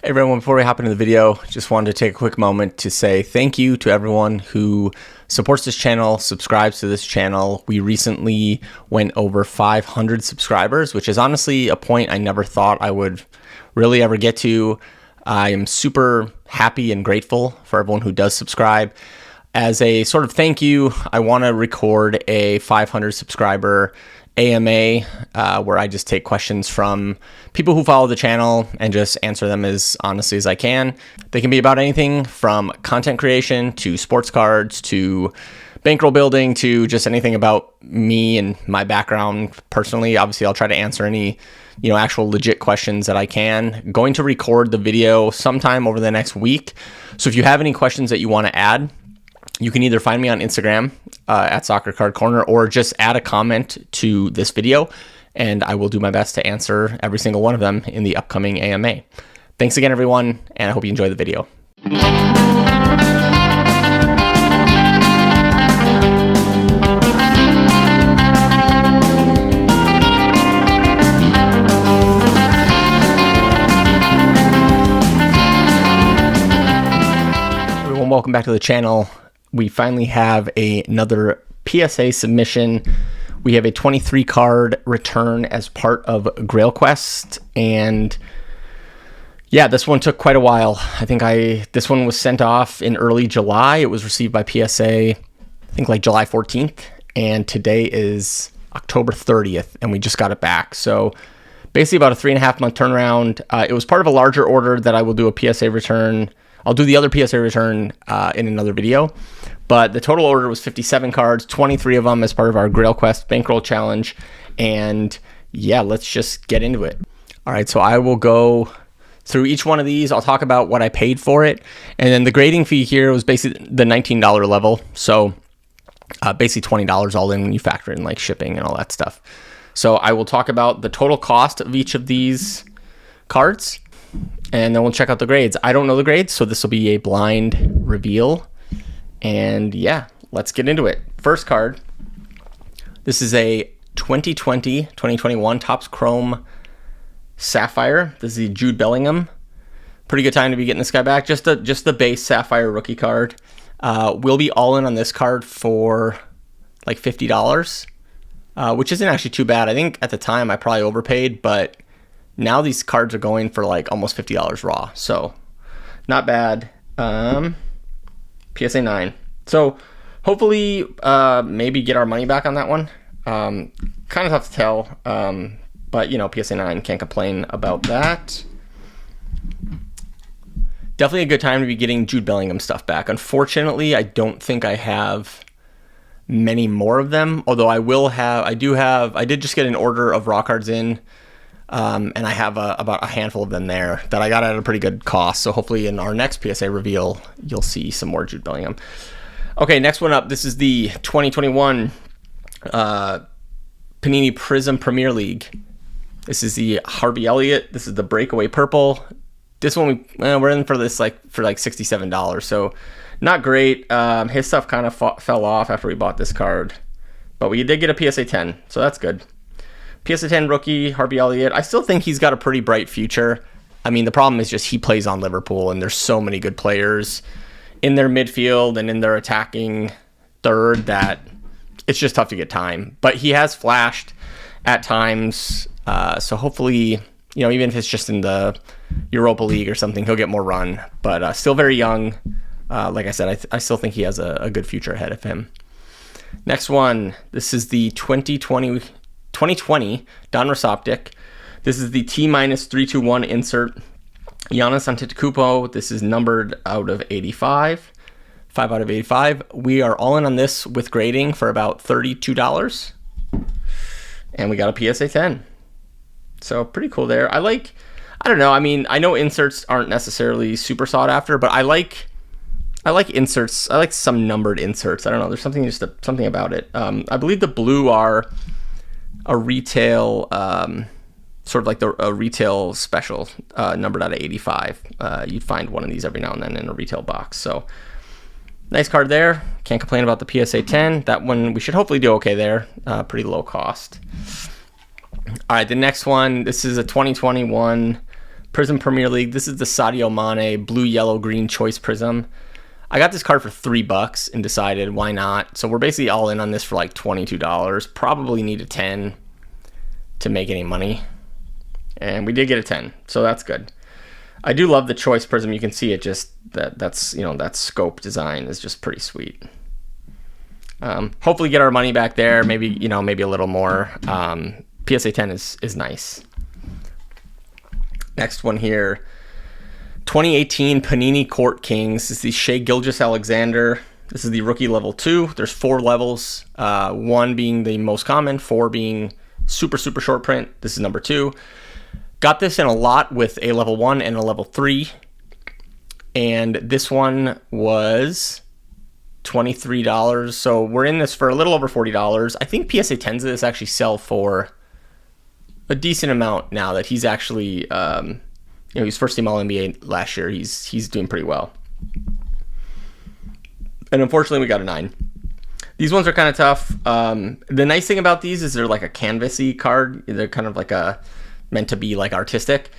Hey everyone, before we hop into the video, just wanted to take a quick moment to say thank you to everyone who supports this channel, subscribes to this channel. We recently went over 500 subscribers, which is honestly a point I never thought I would really ever get to. I am super happy and grateful for everyone who does subscribe. As a sort of thank you, I want to record a 500 subscriber AMA where I just take questions from people who follow the channel and just answer them as honestly as I can. They can be about anything from content creation to sports cards to bankroll building to just anything about me and my background personally. Obviously, I'll try to answer any actual legit questions that I can. Going to record the video sometime over the next week. So if you have any questions that you want to add, you can either find me on Instagram at Soccer Card Corner or just add a comment to this video, and I will do my best to answer every single one of them in the upcoming AMA. Thanks again, everyone, and I hope you enjoy the video. Everyone, welcome back to the channel. We finally have another PSA submission. We have a 23 card return as part of Grail Quest, and yeah, this one took quite a while. I think this one was sent off in early July. It was received by PSA, I think like July 14th, and today is October 30th, and we just got it back. So basically about a 3.5 month turnaround. It was part of a larger order that I will do a PSA return. I'll do the other PSA return in another video, but the total order was 57 cards, 23 of them as part of our Grail Quest Bankroll Challenge, and yeah, let's just get into it. All right, so I will go through each one of these. I'll talk about what I paid for it, and then the grading fee here was basically the $19 level, so basically $20 all in when you factor in like shipping and all that stuff. So I will talk about the total cost of each of these cards, and then we'll check out the grades. I don't know the grades, so this will be a blind reveal. And yeah, let's get into it. First card. This is a 2020-2021 Topps Chrome Sapphire. This is the Jude Bellingham. Pretty good time to be getting this guy back. Just the base Sapphire rookie card. We'll be all in on this card for like $50, which isn't actually too bad. I think at the time I probably overpaid, but now these cards are going for like almost $50 raw, so not bad. PSA 9. So hopefully maybe get our money back on that one. Kind of tough to tell, but PSA 9, can't complain about that. Definitely a good time to be getting Jude Bellingham stuff back. Unfortunately, I don't think I have many more of them, although I did just get an order of raw cards in. And I have about a handful of them there that I got at a pretty good cost. So hopefully in our next PSA reveal, you'll see some more Jude Bellingham. Okay, next one up. This is the 2021 Panini Prism Premier League. This is the Harvey Elliott. This is the breakaway purple. This one we're in for this for like $67. So not great. His stuff kind of fell off after we bought this card, but we did get a PSA 10, so that's good. PSA 10 rookie, Harvey Elliott. I still think he's got a pretty bright future. I mean, the problem is just he plays on Liverpool, and there's so many good players in their midfield and in their attacking third that it's just tough to get time. But he has flashed at times, so hopefully, even if it's just in the Europa League or something, he'll get more run. But still very young. Like I said, I still think he has a good future ahead of him. Next one. This is the 2020 Donruss Optic. This is the T-321 insert. Giannis Antetokounmpo. This is numbered out of 85. 5 out of 85. We are all in on this with grading for about $32. And we got a PSA 10. So pretty cool there. I don't know. I mean, I know inserts aren't necessarily super sought after, but I like inserts. I like some numbered inserts. I don't know. There's something about it. I believe the blue are a retail, sort of like a retail special, numbered out of 85. You'd find one of these every now and then in a retail box. So nice card there. Can't complain about the PSA 10. That one we should hopefully do okay there. Pretty low cost. All right, the next one. This is a 2021 Prism Premier League. This is the Sadio Mane blue, yellow, green choice prism. I got this card for $3 and decided why not. So we're basically all in on this for like $22. Probably need a 10 to make any money. And we did get a 10, so that's good. I do love the choice prism. You can see it just that's that scope design is just pretty sweet. Hopefully get our money back there. Maybe maybe a little more. PSA 10 is nice. Next one here. 2018 Panini Court Kings. This is the Shai Gilgeous-Alexander. This is the rookie level 2. There's 4 levels, 1 being the most common, 4 being super short print. This is number 2. Got this in a lot with a level 1 and a level 3. And this one was $23. So we're in this for a little over $40. I think PSA 10s of this actually sell for a decent amount now that he's actually... he's first team All-NBA last year. He's doing pretty well. And unfortunately, we got a 9. These ones are kind of tough. The nice thing about these is they're like a canvasy card. They're kind of like meant to be like artistic.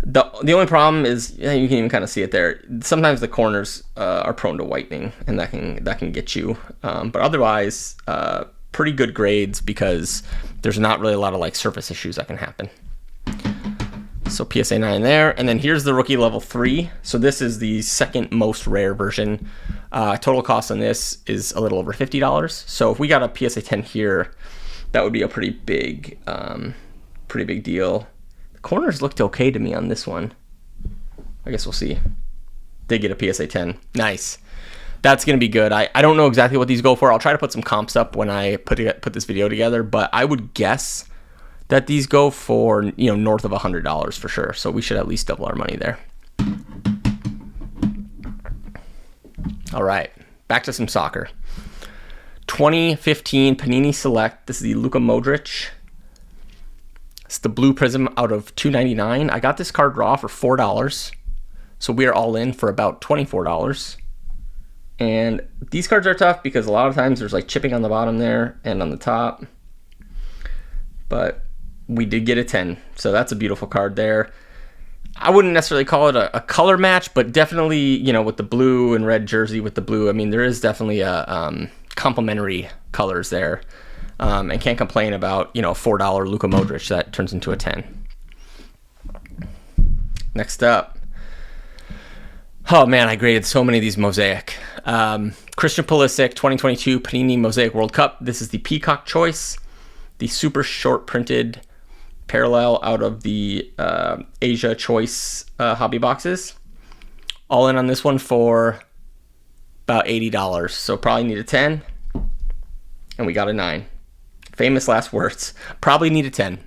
The only problem is, you can even kind of see it there. Sometimes the corners are prone to whitening, and that can get you. But otherwise, pretty good grades because there's not really a lot of like surface issues that can happen. So PSA 9 there. And then here's the rookie level 3. So this is the second most rare version. Total cost on this is a little over $50. So if we got a PSA 10 here, that would be a pretty big deal. The corners looked okay to me on this one. I guess we'll see. Did get a PSA 10. Nice. That's going to be good. I don't know exactly what these go for. I'll try to put some comps up when I put this video together, but I would guess that these go for north of $100 for sure. So we should at least double our money there. All right, back to some soccer. 2015 Panini Select. This is the Luka Modric. It's the blue prism out of $2.99. I got this card raw for $4. So we are all in for about $24. And these cards are tough because a lot of times there's like chipping on the bottom there and on the top. But we did get a 10, so that's a beautiful card there. I wouldn't necessarily call it a color match, but definitely, with the blue and red jersey with the blue, I mean, there is definitely a complementary colors there. And can't complain about, a $4 Luka Modric that turns into a 10. Next up. Oh, man, I graded so many of these Mosaic. Christian Pulisic, 2022 Panini Mosaic World Cup. This is the Peacock choice. The super short printed parallel out of the Asia choice hobby boxes. All in on this one for about $80. So probably need a 10. And we got a 9. Famous last words. Probably need a 10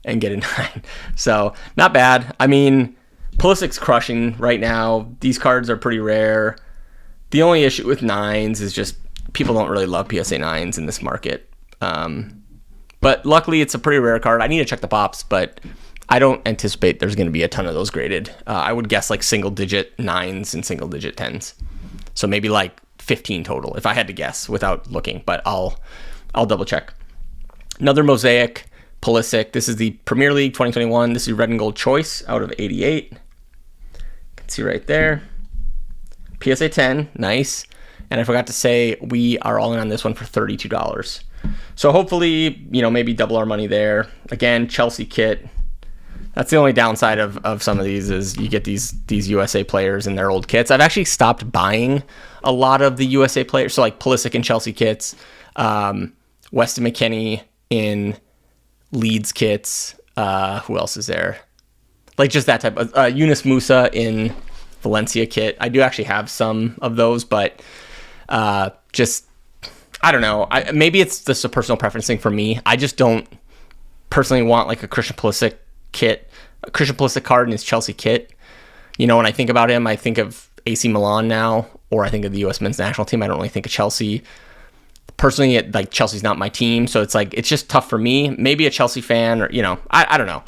and get a 9. So not bad. I mean, Pulisic's crushing right now. These cards are pretty rare. The only issue with 9s is just people don't really love PSA 9s in this market. But luckily, it's a pretty rare card. I need to check the pops, but I don't anticipate there's going to be a ton of those graded. I would guess like single-digit 9s and single-digit 10s. So maybe like 15 total, if I had to guess without looking. But I'll double-check. Another Mosaic, Pulisic. This is the Premier League 2021. This is red and gold choice out of 88. You can see right there. PSA 10, nice. And I forgot to say, we are all in on this one for $32. So hopefully, maybe double our money there. Again, Chelsea kit. That's the only downside of some of these is you get these USA players in their old kits. I've actually stopped buying a lot of the USA players. So like Pulisic and Chelsea kits, Weston McKennie in Leeds kits. Who else is there? Like just that type of Yunus Musa in Valencia kit. I do actually have some of those, but just I don't know. Maybe it's just a personal preference thing for me. I just don't personally want like a Christian Pulisic kit, a Christian Pulisic card in his Chelsea kit. When I think about him, I think of AC Milan now, or I think of the U.S. men's national team. I don't really think of Chelsea. Personally, Chelsea's not my team, so it's like it's just tough for me. Maybe a Chelsea fan, or I don't know,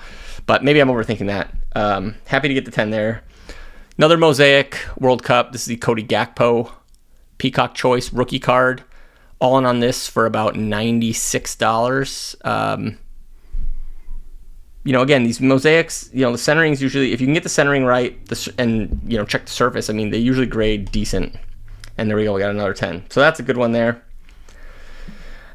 but maybe I'm overthinking that. Happy to get the 10 there. Another Mosaic World Cup. This is the Cody Gakpo Peacock Choice rookie card. All in on this for about $96. again, these mosaics, the centering's usually, if you can get the centering right and, check the surface, I mean, they usually grade decent. And there we go, we got another 10. So that's a good one there.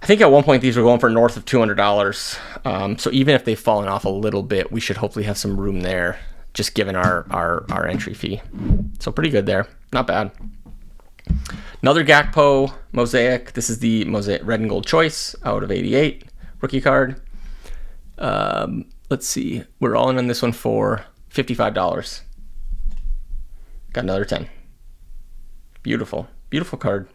I think at one point these were going for north of $200. So even if they've fallen off a little bit, we should hopefully have some room there, just given our entry fee. So pretty good there. Not bad. Another Gakpo mosaic. This is the Mosaic Red and Gold Choice out of 88 rookie card. Let's see. We're all in on this one for $55. Got another 10. Beautiful. Beautiful card.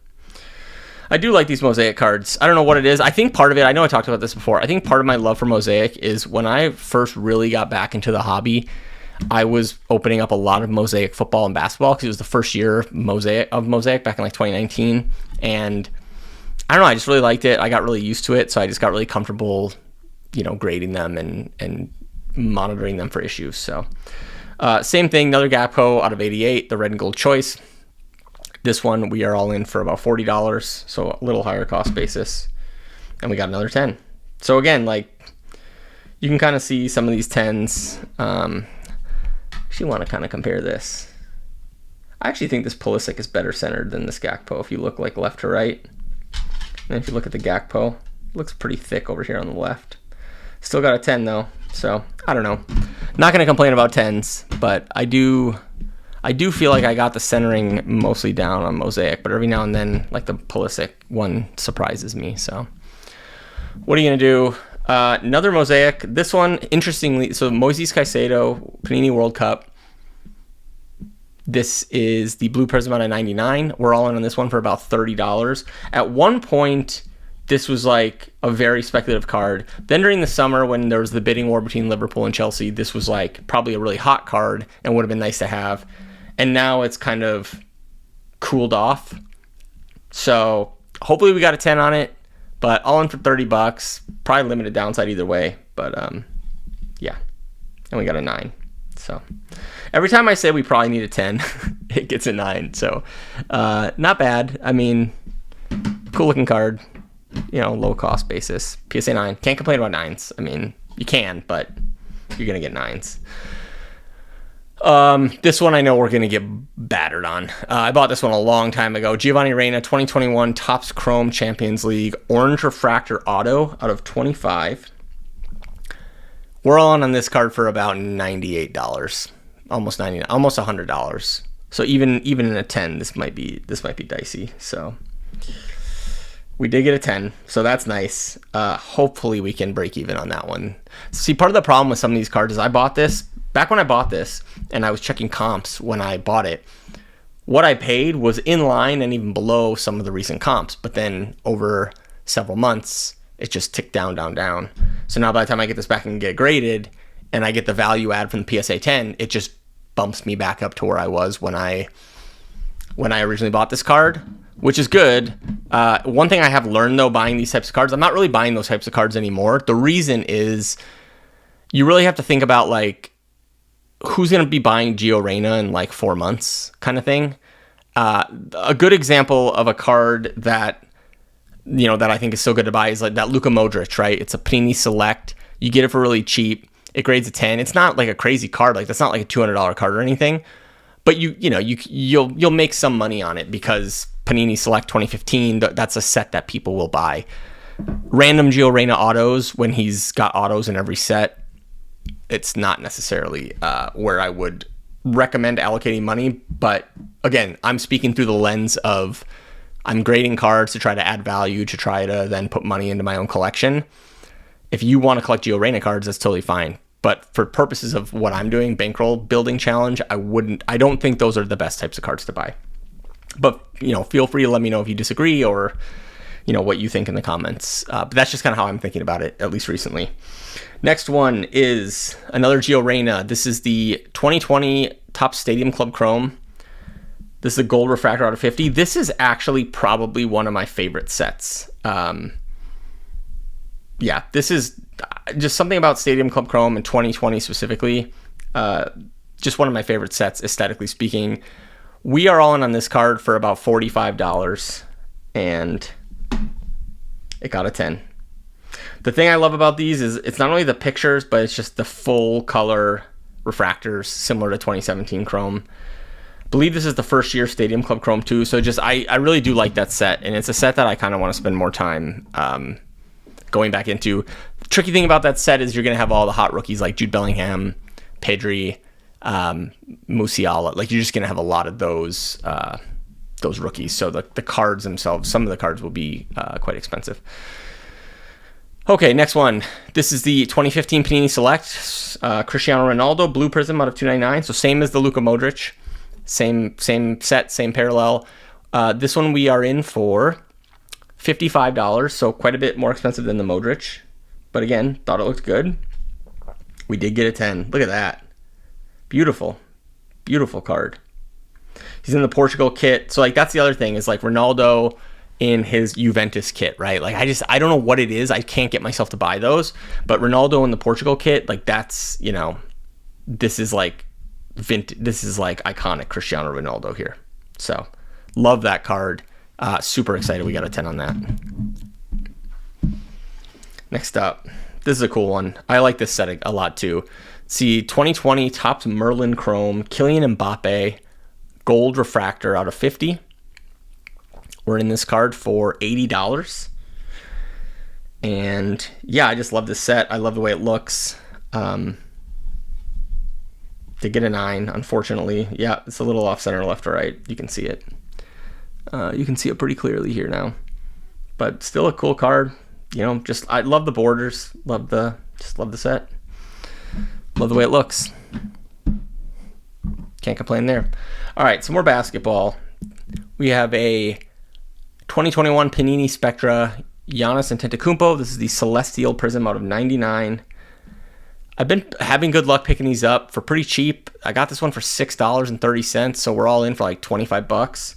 I do like these mosaic cards. I don't know what it is. I think part of it, I know I talked about this before, I think part of my love for mosaic is when I first really got back into the hobby, I was opening up a lot of mosaic football and basketball because it was the first year of mosaic back in like 2019. And I don't know, I just really liked it. I got really used to it. So I just got really comfortable, grading them and monitoring them for issues. So same thing, another Gakpo out of 88, the Red and Gold Choice. This one, we are all in for about $40, so a little higher cost basis. And we got another 10. So again, you can kind of see some of these 10s. Actually want to kind of compare this. I actually think this Pulisic is better centered than this Gakpo if you look left to right. And if you look at the Gakpo, it looks pretty thick over here on the left. Still got a 10 though, so I don't know. Not going to complain about 10s, but I do feel like I got the centering mostly down on mosaic, but every now and then, like the Pulisic one surprises me. So what are you going to do? Another mosaic. This one, interestingly, so Moises Caicedo, Panini World Cup. This is the Blue Prism out of 99. We're all in on this one for about $30. At one point, this was like a very speculative card. Then during the summer when there was the bidding war between Liverpool and Chelsea, this was like probably a really hot card and would have been nice to have. And now it's kind of cooled off. So hopefully we got a 10 on it, but all in for $30. Probably limited downside either way, but yeah. And we got a 9. So every time I say we probably need a 10, it gets a 9. So not bad. I mean, cool looking card, low cost basis. PSA 9. Can't complain about 9s. I mean, you can, but you're going to get 9s. This one I know we're going to get battered on. I bought this one a long time ago. Giovanni Reina, 2021 Topps Chrome Champions League Orange Refractor Auto out of 25. We're on this card for about $98, almost $99, almost $100. So even in a 10, this might be dicey. So we did get a 10, so that's nice. Hopefully we can break even on that one. See, part of the problem with some of these cards is back when I bought this, and I was checking comps when I bought it, what I paid was in line and even below some of the recent comps. But then over several months, it just ticked down. So now by the time I get this back and get graded, and I get the value add from the PSA 10, it just bumps me back up to where I was when I originally bought this card, which is good. One thing I have learned, though, buying these types of cards, I'm not really buying those types of cards anymore. The reason is you really have to think about, who's going to be buying Gio Reyna in 4 months kind of thing. A good example of a card that I think is so good to buy is that Luka Modric, right? It's a Panini Select. You get it for really cheap. It grades a 10. It's not like a crazy card. That's not like a $200 card or anything. But you'll make some money on it because Panini Select 2015, that's a set that people will buy. Random Gio Reyna autos, when he's got autos in every set, it's not necessarily where I would recommend allocating money. But again, I'm speaking through the lens of I'm grading cards to try to add value, to try to then put money into my own collection. If you want to collect Gio Reyna cards, that's totally fine. But for purposes of what I'm doing, bankroll building challenge, I don't think those are the best types of cards to buy. But, feel free to let me know if you disagree or, what you think in the comments. But that's just kind of how I'm thinking about it, at least recently. Next one is another Gio Reyna. This is the 2020 Topps Stadium Club Chrome. This is a gold refractor out of 50. This is actually probably one of my favorite sets. This is just something about Stadium Club Chrome in 2020 specifically. Just one of my favorite sets, aesthetically speaking. We are all in on this card for about $45, and it got a 10. The thing I love about these is it's not only the pictures, but it's just the full color refractors, similar to 2017 Chrome. I believe this is the first year Stadium Club Chrome too. So just I really do like that set, and it's a set that I kind of want to spend more time going back into. The tricky thing about that set is you're going to have all the hot rookies like Jude Bellingham, Pedri, Musiala. Like, you're just going to have a lot of those rookies. So the cards themselves, some of the cards will be quite expensive. Okay, next one. This is the 2015 Panini Select Cristiano Ronaldo Blue Prism out of 299. So same as the Luka Modric. Same set, same parallel. This one we are in for $55, so quite a bit more expensive than the Modric. But again, thought it looked good. We did get a 10. Look at that. Beautiful. Beautiful card. He's in the Portugal kit. So, like, that's the other thing is, like, Ronaldo in his Juventus kit, right? Like, I don't know what it is. I can't get myself to buy those. But Ronaldo in the Portugal kit, like, that's, you know, this is like iconic Cristiano Ronaldo here. So, love that card. Super excited we got a 10 on that. Next up, this is a cool one. I like this set a lot too. See, 2020 Topps Merlin Chrome, Kylian Mbappe, gold refractor out of 50. We're in this card for $80. And yeah, I just love this set. I love the way it looks. They get a 9, unfortunately. Yeah, it's a little off center left or right. You can see it. You can see it pretty clearly here now. But still a cool card. You know, just I love the borders. Love the set. Love the way it looks. Can't complain there. All right, some more basketball. We have a 2021 Panini Spectra Giannis Antetokounmpo. This is the Celestial Prism out of 99. I've been having good luck picking these up for pretty cheap. I got this one for $6.30, so we're all in for like $25.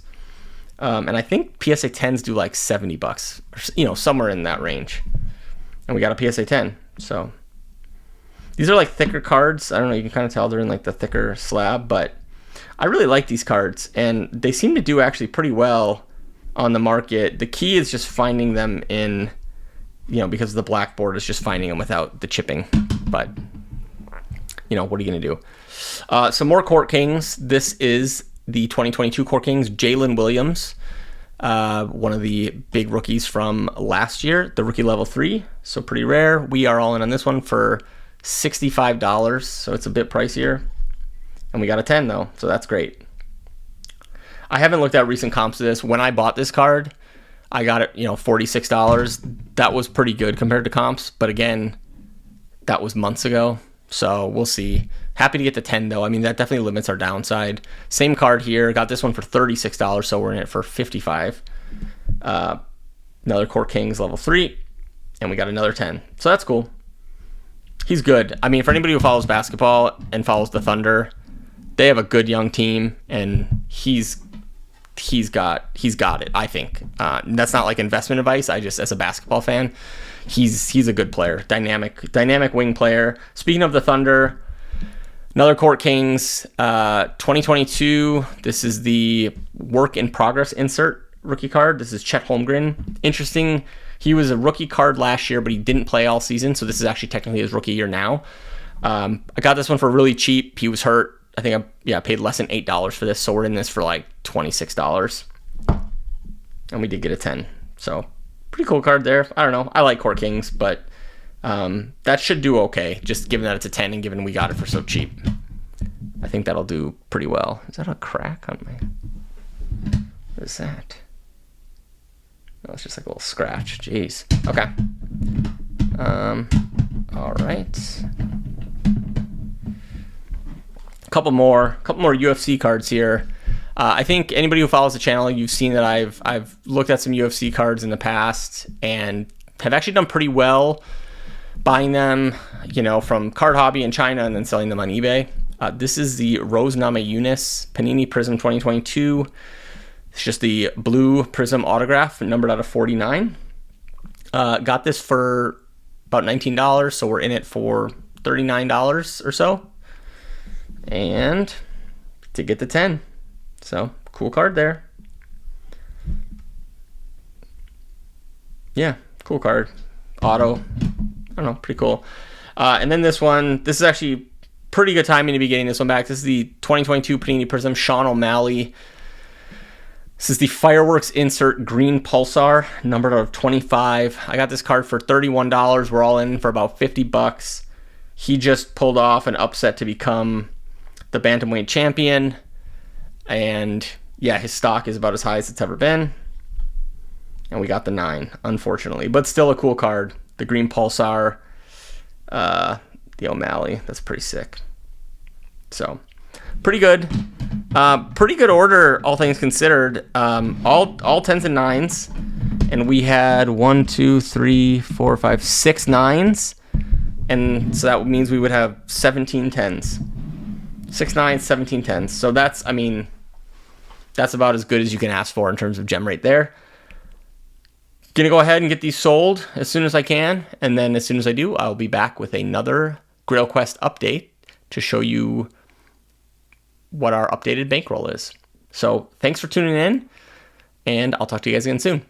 And I think PSA 10s do like $70, or, you know, somewhere in that range. And we got a PSA 10. So these are like thicker cards. I don't know, you can kind of tell they're in like the thicker slab, but I really like these cards, and they seem to do actually pretty well on the market. The key is just finding them in, you know, because the blackboard is just finding them without the chipping. But, you know, what are you going to do? Some more Court Kings. This is the 2022 Court Kings, Jalen Williams, one of the big rookies from last year, the rookie level 3, so pretty rare. We are all in on this one for $65, so it's a bit pricier. And we got a 10 though, so that's great. I haven't looked at recent comps to this. When I bought this card, I got it, you know, $46. That was pretty good compared to comps, but again, that was months ago, so we'll see. Happy to get the 10 though. I mean, that definitely limits our downside. Same card here. Got this one for $36, so we're in it for $55. Another Court Kings level 3, and we got another 10. So that's cool. He's good. I mean, for anybody who follows basketball and follows the Thunder, they have a good young team, and he's got it, I think. That's not like investment advice. I just, as a basketball fan, he's a good player. Dynamic wing player. Speaking of the Thunder, another Court Kings, 2022. This is the work in progress insert rookie card. This is Chet Holmgren. Interesting. He was a rookie card last year, but he didn't play all season, so this is actually technically his rookie year now. I got this one for really cheap. He was hurt. I think I paid less than $8 for this, so we're in this for like $26. And we did get a 10. So pretty cool card there. I don't know. I like Court Kings, but that should do okay, just given that it's a 10 and given we got it for so cheap. I think that'll do pretty well. Is that a crack on my... What is that? No, it's just like a little scratch. Jeez. Okay. All right. Couple more UFC cards here. I think anybody who follows the channel, you've seen that I've looked at some UFC cards in the past and have actually done pretty well buying them, you know, from Card Hobby in China and then selling them on eBay. This is the Rose Namajunas Panini Prism 2022. It's just the blue Prism autograph, numbered out of 49. Got this for about $19, so we're in it for $39 or so. And to get the 10. So, cool card there. Yeah, cool card. Auto. I don't know, pretty cool. And then this one, this is actually pretty good timing to be getting this one back. This is the 2022 Panini Prism Sean O'Malley. This is the Fireworks Insert Green Pulsar, numbered out of 25. I got this card for $31. We're all in for about 50 bucks. He just pulled off an upset to become the Bantamweight champion. And yeah, his stock is about as high as it's ever been. And we got the 9, unfortunately. But still a cool card. The Green Pulsar, the O'Malley. That's pretty sick. So, pretty good. Pretty good order, all things considered. All 10s and 9s. And we had 1, 2, 3, 4, 5, 6 9s. And so that means we would have 17 10s. 6 9s, 17 10s. So that's, I mean, that's about as good as you can ask for in terms of gem rate there. Gonna go ahead and get these sold as soon as I can. And then as soon as I do, I'll be back with another Grail Quest update to show you what our updated bankroll is. So thanks for tuning in, and I'll talk to you guys again soon.